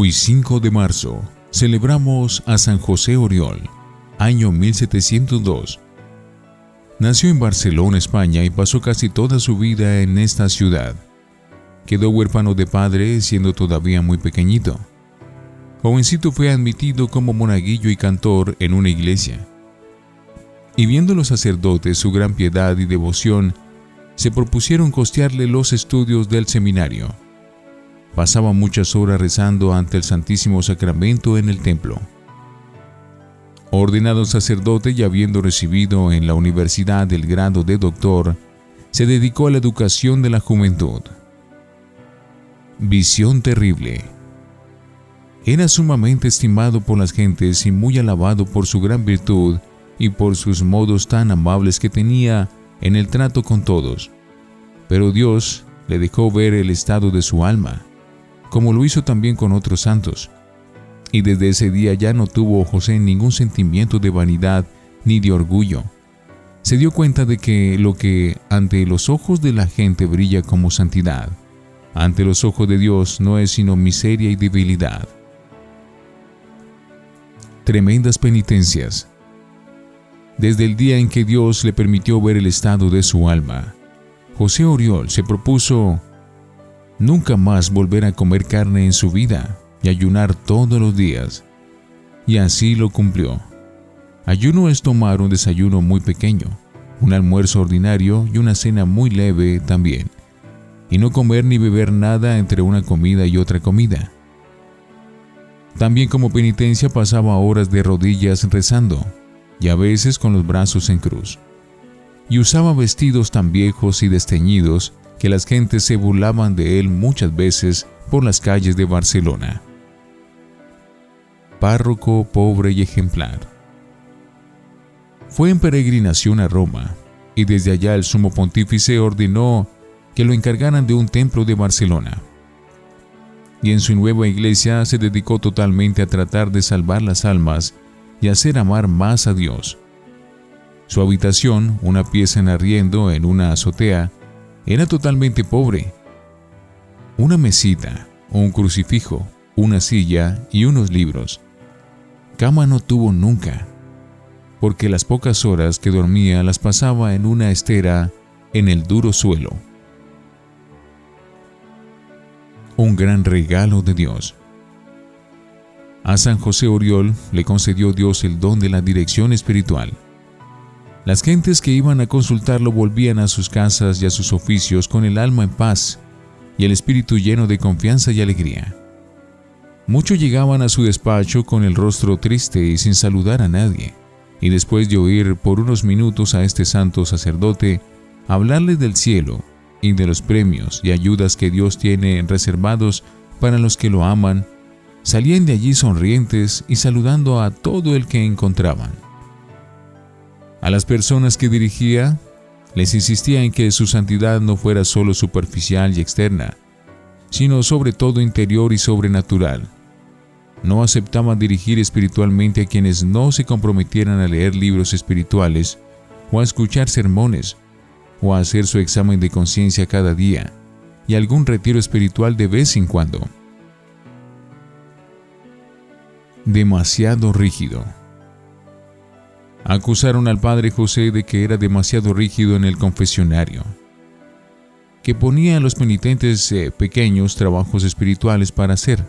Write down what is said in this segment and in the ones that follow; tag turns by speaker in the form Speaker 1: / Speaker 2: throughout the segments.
Speaker 1: Hoy 5 de marzo celebramos a San José Oriol, año 1702. Nació en Barcelona, España, y pasó casi toda su vida en esta ciudad. Quedó huérfano de padre siendo todavía muy pequeñito. Jovencito fue admitido como monaguillo y cantor en una iglesia. Y viendo los sacerdotes su gran piedad y devoción, se propusieron costearle los estudios del seminario. Pasaba muchas horas rezando ante el Santísimo Sacramento en el templo. Ordenado sacerdote y habiendo recibido en la universidad el grado de doctor, se dedicó a la educación de la juventud. Visión terrible. Era sumamente estimado por las gentes y muy alabado por su gran virtud y por sus modos tan amables que tenía en el trato con todos. Pero Dios le dejó ver el estado de su alma, como lo hizo también con otros santos. Y desde ese día ya no tuvo José ningún sentimiento de vanidad ni de orgullo. Se dio cuenta de que lo que ante los ojos de la gente brilla como santidad, ante los ojos de Dios no es sino miseria y debilidad. Tremendas penitencias. Desde el día en que Dios le permitió ver el estado de su alma, José Oriol se propuso nunca más volver a comer carne en su vida y ayunar todos los días. Y así lo cumplió. Ayuno es tomar un desayuno muy pequeño, un almuerzo ordinario y una cena muy leve también, y no comer ni beber nada entre una comida y otra comida. También como penitencia pasaba horas de rodillas rezando, y a veces con los brazos en cruz. Y usaba vestidos tan viejos y desteñidos que las gentes se burlaban de él muchas veces por las calles de Barcelona. Párroco pobre y ejemplar. Fue en peregrinación a Roma, y desde allá el sumo pontífice ordenó que lo encargaran de un templo de Barcelona. Y en su nueva iglesia se dedicó totalmente a tratar de salvar las almas y hacer amar más a Dios. Su habitación, una pieza en arriendo en una azotea, era totalmente pobre. Una mesita, un crucifijo, una silla y unos libros. Cama no tuvo nunca, porque las pocas horas que dormía las pasaba en una estera en el duro suelo. Un gran regalo de Dios. A San José Oriol le concedió Dios el don de la dirección espiritual. Las gentes que iban a consultarlo volvían a sus casas y a sus oficios con el alma en paz y el espíritu lleno de confianza y alegría. Muchos llegaban a su despacho con el rostro triste y sin saludar a nadie, y después de oír por unos minutos a este santo sacerdote hablarles del cielo y de los premios y ayudas que Dios tiene reservados para los que lo aman, salían de allí sonrientes y saludando a todo el que encontraban. A las personas que dirigía, les insistía en que su santidad no fuera solo superficial y externa, sino sobre todo interior y sobrenatural. No aceptaban dirigir espiritualmente a quienes no se comprometieran a leer libros espirituales, o a escuchar sermones, o a hacer su examen de conciencia cada día, y algún retiro espiritual de vez en cuando. Demasiado rígido. Acusaron al padre José de que era demasiado rígido en el confesionario, que ponía a los penitentes pequeños trabajos espirituales para hacer,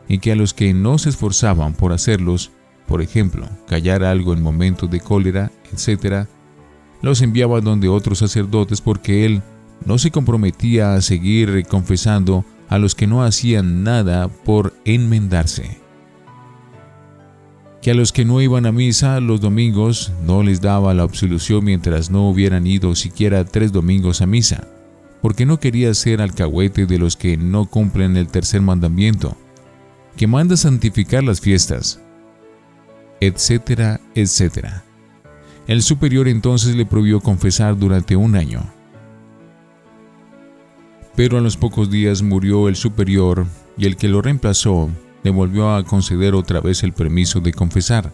Speaker 1: y que a los que no se esforzaban por hacerlos, por ejemplo, callar algo en momentos de cólera, etc., los enviaba donde otros sacerdotes porque él no se comprometía a seguir confesando a los que no hacían nada por enmendarse. Que a los que no iban a misa los domingos no les daba la absolución mientras no hubieran ido siquiera 3 domingos a misa, porque no quería ser alcahuete de los que no cumplen el tercer mandamiento, que manda santificar las fiestas, etcétera, etcétera. El superior entonces le prohibió confesar durante 1 año. Pero a los pocos días murió el superior y el que lo reemplazó le volvió a conceder otra vez el permiso de confesar.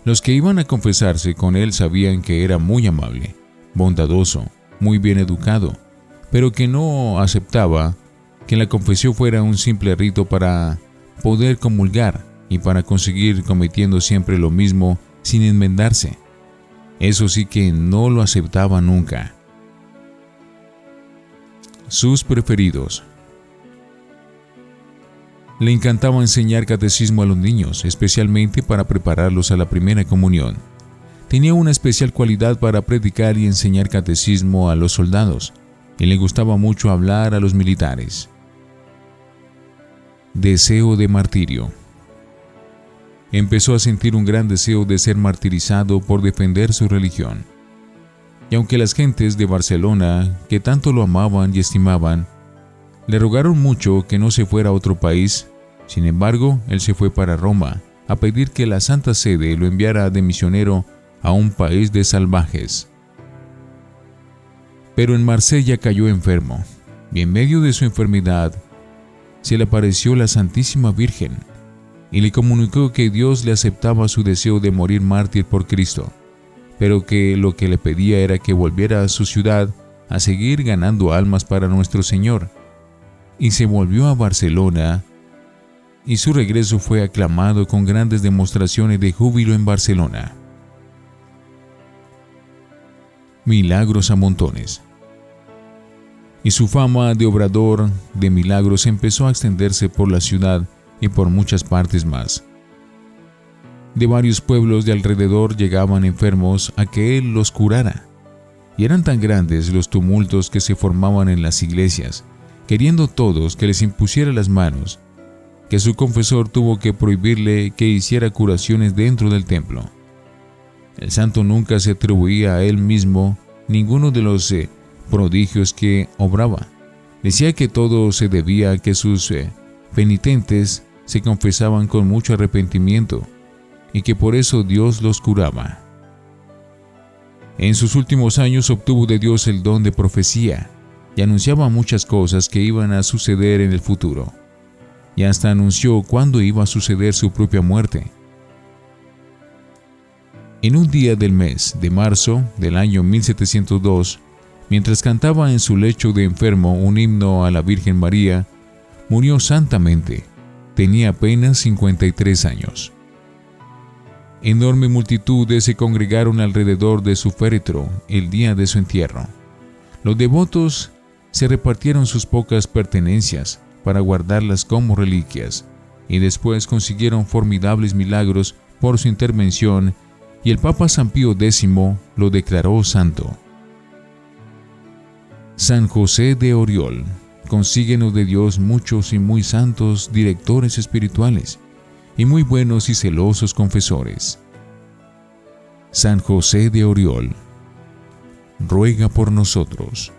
Speaker 1: Los que iban a confesarse con él sabían que era muy amable, bondadoso, muy bien educado, pero que no aceptaba que la confesión fuera un simple rito para poder comulgar y para conseguir cometiendo siempre lo mismo sin enmendarse. Eso sí que no lo aceptaba nunca. Sus preferidos. Le encantaba enseñar catecismo a los niños, especialmente para prepararlos a la primera comunión. Tenía una especial cualidad para predicar y enseñar catecismo a los soldados, y le gustaba mucho hablar a los militares. Deseo de martirio. Empezó a sentir un gran deseo de ser martirizado por defender su religión. Y aunque las gentes de Barcelona, que tanto lo amaban y estimaban, le rogaron mucho que no se fuera a otro país, sin embargo, él se fue para Roma a pedir que la Santa Sede lo enviara de misionero a un país de salvajes. Pero en Marsella cayó enfermo, y en medio de su enfermedad se le apareció la Santísima Virgen y le comunicó que Dios le aceptaba su deseo de morir mártir por Cristo, pero que lo que le pedía era que volviera a su ciudad a seguir ganando almas para nuestro Señor. Y se volvió a Barcelona, y su regreso fue aclamado con grandes demostraciones de júbilo en Barcelona. Milagros a montones. Y su fama de obrador de milagros empezó a extenderse por la ciudad y por muchas partes más. De varios pueblos de alrededor llegaban enfermos a que él los curara, y eran tan grandes los tumultos que se formaban en las iglesias, queriendo todos que les impusiera las manos, que su confesor tuvo que prohibirle que hiciera curaciones dentro del templo. El santo nunca se atribuía a él mismo ninguno de los prodigios que obraba. Decía que todo se debía a que sus penitentes se confesaban con mucho arrepentimiento y que por eso Dios los curaba. En sus últimos años obtuvo de Dios el don de profecía y anunciaba muchas cosas que iban a suceder en el futuro, y hasta anunció cuándo iba a suceder su propia muerte. En un día del mes de marzo del año 1702, mientras cantaba en su lecho de enfermo un himno a la Virgen María, murió santamente. Tenía apenas 53 años. Enormes multitudes se congregaron alrededor de su féretro el día de su entierro. Los devotos se repartieron sus pocas pertenencias para guardarlas como reliquias, y después consiguieron formidables milagros por su intervención, y el Papa San Pío X lo declaró santo. San José de Oriol, consíguenos de Dios muchos y muy santos directores espirituales, y muy buenos y celosos confesores. San José de Oriol, ruega por nosotros.